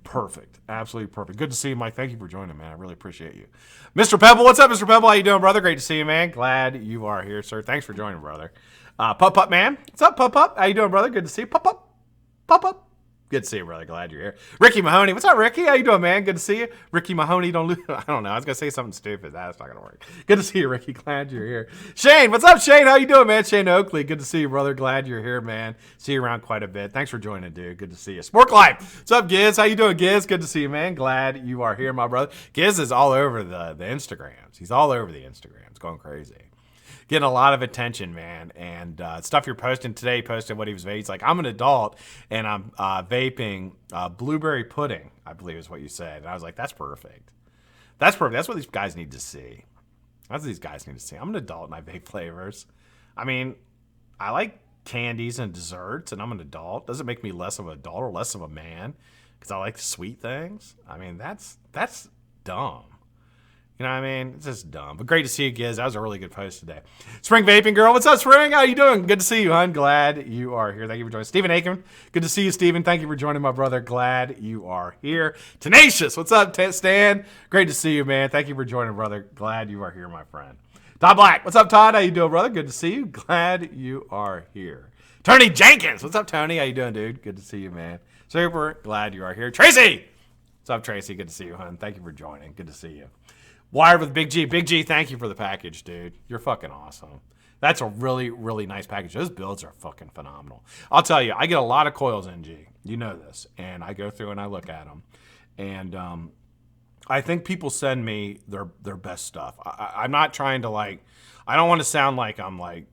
Perfect. Absolutely perfect. Good to see you, Mike. Thank you for joining, man. I really appreciate you. Mr. Pebble, what's up, Mr. Pebble? How you doing, brother? Great to see you, man. Glad you are here, sir. Thanks for joining, brother. Pup, man. What's up, Pup? How you doing, brother? Good to see you. Pup. Good to see you, brother. Glad you're here. Ricky Mahoney. What's up, Ricky? How you doing, man? Good to see you. Ricky Mahoney, don't lose. I don't know. I was going to say something stupid. That's not going to work. Good to see you, Ricky. Glad you're here. Shane. What's up, Shane? How you doing, man? Shane Oakley. Good to see you, brother. Glad you're here, man. See you around quite a bit. Thanks for joining, dude. Good to see you. Sport Life. What's up, Giz? How you doing, Giz? Good to see you, man. Glad you are here, my brother. Giz is all over the Instagrams. He's all over the Instagrams. Going crazy. Getting a lot of attention, man, and stuff you're posting today. He posted what he was vaping. He's like, I'm an adult, and I'm vaping blueberry pudding, I believe is what you said. And I was like, that's perfect. That's perfect. That's what these guys need to see. That's what these guys need to see. I'm an adult, and I vape flavors. I mean, I like candies and desserts, and I'm an adult. Doesn't make me less of an adult or less of a man because I like sweet things. I mean, that's dumb. You know what I mean? It's just dumb. But great to see you, Giz. That was a really good post today. Spring Vaping Girl. What's up, Spring? How you doing? Good to see you, hon. Glad you are here. Thank you for joining. Stephen Aiken. Good to see you, Stephen. Thank you for joining, my brother. Glad you are here. Tenacious. What's up, Stan? Great to see you, man. Thank you for joining, brother. Glad you are here, my friend. Todd Black. What's up, Todd? How you doing, brother? Good to see you. Glad you are here. Tony Jenkins. What's up, Tony? How you doing, dude? Good to see you, man. Super glad you are here. Tracy. What's up, Tracy? Good to see you, hon. Thank you for joining. Good to see you. Wired with Big G. Big G, thank you for the package, dude. You're fucking awesome. That's a really, really nice package. Those builds are fucking phenomenal. I'll tell you, I get a lot of coils in G. You know this. And I go through and I look at them. And I think people send me their best stuff. I'm not trying to, like, I don't want to sound like I'm like,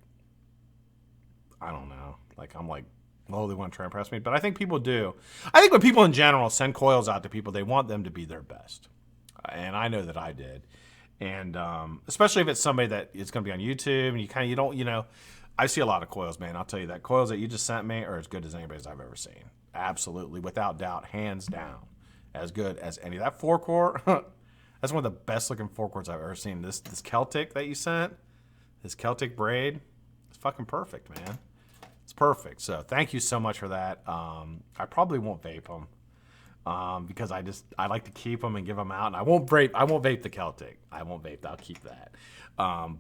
I don't know, like I'm like, oh, they want to try and impress me. But I think people do. I think when people in general send coils out to people, they want them to be their best. And I know that I did. And especially if it's somebody that is going to be on YouTube and you don't, I see a lot of coils, man. I'll tell you that coils that you just sent me are as good as anybody's I've ever seen. Absolutely, without doubt, hands down, as good as any. That 4-core, that's one of the best looking 4-cores I've ever seen. This Celtic that you sent, this Celtic braid, it's fucking perfect, man. It's perfect. So thank you so much for that. I probably won't vape them. Because I like to keep them and give them out, and I won't vape the Celtic. I won't vape. I'll keep that.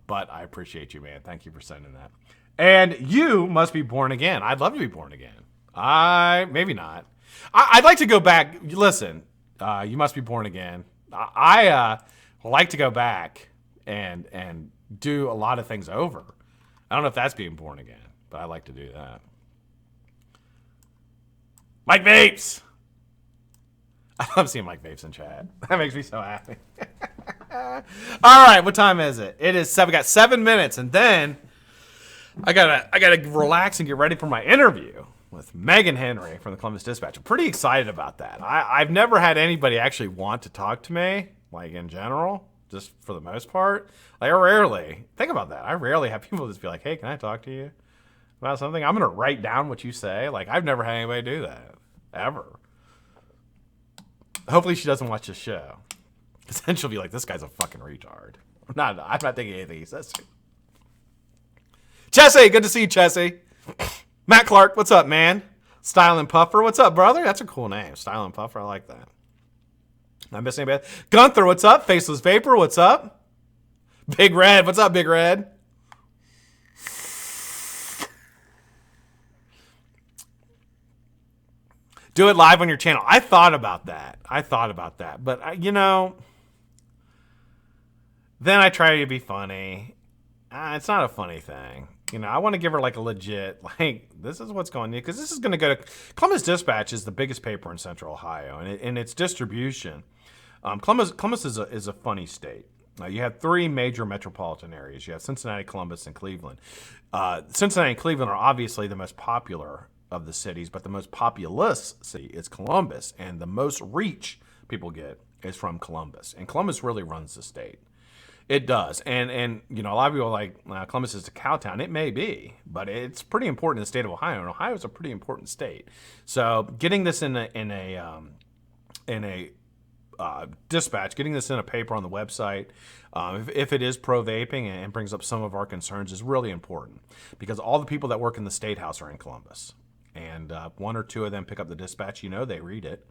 But I appreciate you, man. Thank you for sending that. And you must be born again. I'd love to be born again. Maybe not. I'd like to go back. Listen, you must be born again. I like to go back and do a lot of things over. I don't know if that's being born again, but I like to do that. Mike Vapes. I love seeing Mike Vapes in chat. That makes me so happy. All right, what time is it? It is 7. We got 7 minutes, and then I gotta relax and get ready for my interview with Megan Henry from the Columbus Dispatch. I'm pretty excited about that. I've never had anybody actually want to talk to me, like in general, just for the most part. Like I rarely think about that. I rarely have people just be like, "Hey, can I talk to you about something?" I'm gonna write down what you say. Like I've never had anybody do that ever. Hopefully she doesn't watch this show. Because then she'll be like, this guy's a fucking retard. I'm not thinking anything he says. Chessie, good to see you, Chessie. Matt Clark, what's up, man? Style and Puffer, what's up, brother? That's a cool name. Style and Puffer, I like that. Am I missing anybody? Gunther, what's up? Faceless Vapor, what's up? Big Red, what's up, Big Red? Do it live on your channel. I thought about that. But, then I try to be funny. It's not a funny thing. I want to give her like a legit, like, this is what's going on. Because this is going to go to Columbus Dispatch is the biggest paper in Central Ohio. And its distribution. Columbus is a funny state. You have 3 major metropolitan areas. You have Cincinnati, Columbus, and Cleveland. Cincinnati and Cleveland are obviously the most popular of the cities, but the most populous city is Columbus, and the most reach people get is from Columbus. And Columbus really runs the state. It does. And a lot of people are like, Columbus is a cow town. It may be, but it's pretty important in the state of Ohio, and Ohio is a pretty important state. So getting this in a dispatch, getting this in a paper on the website, if it is pro-vaping and brings up some of our concerns, is really important, because all the people that work in the State House are in Columbus. And 1 or 2 of them pick up the dispatch. They read it.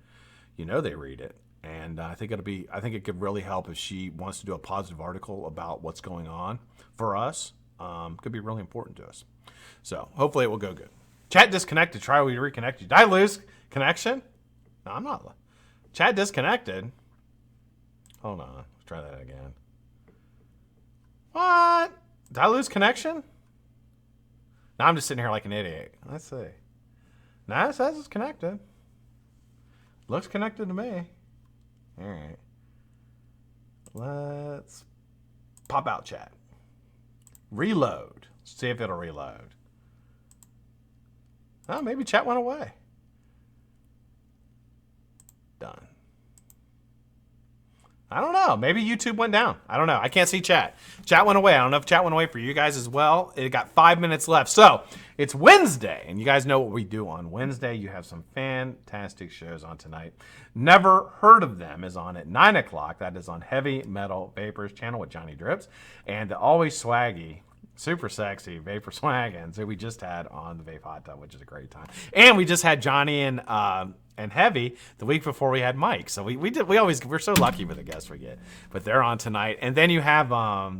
And I think it could really help if she wants to do a positive article about what's going on for us. Could be really important to us. So hopefully it will go good. Chat disconnected. Try to reconnect you. Did I lose connection? No, I'm not. Chat disconnected. Hold on. Let's try that again. What? Did I lose connection? Now I'm just sitting here like an idiot. Let's see. Nah, it says it's connected. Looks connected to me. All right. Let's pop out chat. Reload. See if it'll reload. Oh, maybe chat went away. Done. I don't know. Maybe YouTube went down. I don't know. I can't see chat. Chat went away. I don't know if chat went away for you guys as well. It got 5 minutes left. So it's Wednesday, and you guys know what we do on Wednesday. You have some fantastic shows on tonight. Never Heard of Them is on at 9 o'clock. That is on Heavy Metal Vapors channel with Johnny Drips. And the always swaggy, super sexy Vapor Swaggins that we just had on the Vape Hot Tub, which is a great time. And we just had Johnny and Heavy the week before we had Mike. So we're so lucky with the guests we get. But they're on tonight. And then you have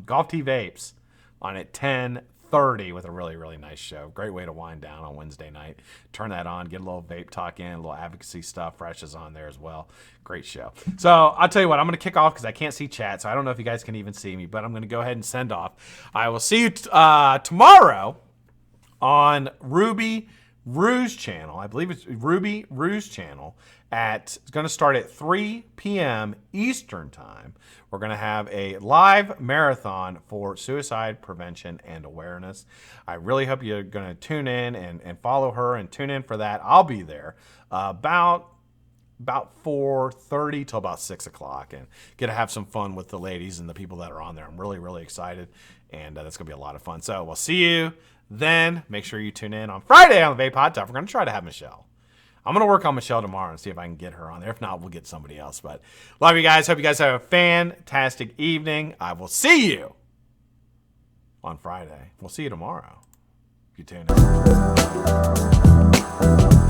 Golf T Vapes on at 10:30 with a really, really nice show. Great way to wind down on Wednesday night. Turn that on, get a little vape talk in, a little advocacy stuff. Fresh is on there as well. Great show. So I'll tell you what, I'm going to kick off because I can't see chat, so I don't know if you guys can even see me, but I'm going to go ahead and send off. I will see you tomorrow on Ruby Rouge channel. I believe it's Ruby Rouge channel. It's going to start at 3 p.m. Eastern time. We're going to have a live marathon for suicide prevention and awareness. I really hope you're going to tune in and follow her and tune in for that. I'll be there about 4:30 till about 6 o'clock and get to have some fun with the ladies and the people that are on there. I'm really, really excited, and that's going to be a lot of fun. So we'll see you then. Make sure you tune in on Friday on the Vape Hot Tub. We're going to try to have Michelle. I'm going to work on Michelle tomorrow and see if I can get her on there. If not, we'll get somebody else. But love you guys. Hope you guys have a fantastic evening. I will see you on Friday. We'll see you tomorrow if you tune in.